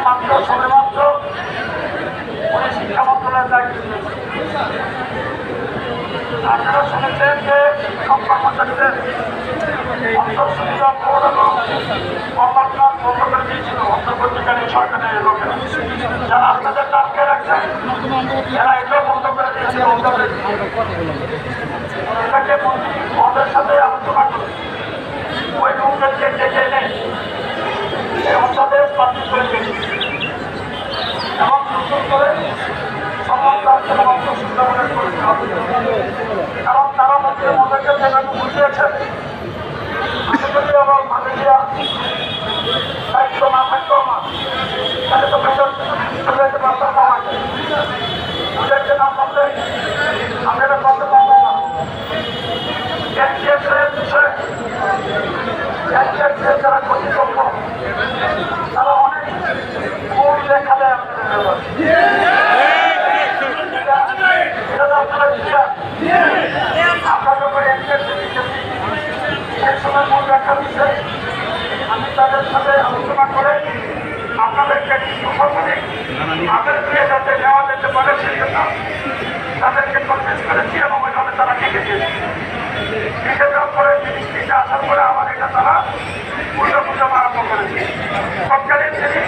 মাত্র সবেমাত্র উনি শিক্ষা মন্ত্রণালয়ের দায়িত্ব নিয়েছেন। আপনারা শুনেছেন যে সব কর্মচারীদের অন্তঃসুবিধা বোর্ড এবং অমরনাথ বন্ধ করে দিয়েছিল অন্তর্বর্তীকালীন সরকারের লোকেরা, যারা আপনাদের টাটকে রাখছেন এরা এটাও বন্ধ করে দিয়েছিল। এটাকে ওদের সাথে আলোচনা করে ওই লোকদেরকে ডেকে এনে এই অধ্যাদেশ বাতিল করে দিয়েছে এবং নতুন করে সমস্ত অন্তঃসুবিধা করতে হবে। এবং তারা মধ্যে ওদেরকে যেভাবে বুঝিয়েছেন যদি আবার মাননীয় দায়িত্ব না থাকতো আমার তাহলে তো বুঝাইতে পারতাম না। আমাকে বুঝাইতে না পারলে আমি এটা করতে পারতাম না। যারা কর্তৃপক্ষ তারা অনেক ভুল দেখা দেয় আপনারা যখন সেই সময় মূল ব্যাখ্যা দিচ্ছে আমি তাদের সাথে আলোচনা করে আপনাদেরকে সুখবরে তাদেরকে যাতে নেওয়া যেতে পারে সেটা তাদেরকে কনভিন্স করেছি এবং ওইভাবে তারা লিখে দিয়েছে। লিখে দেওয়ার পরে জিনিসটিতে আসার পরে আমার এটা তারা পূজা আরম্ভ করেছে। তৎকালীন যিনি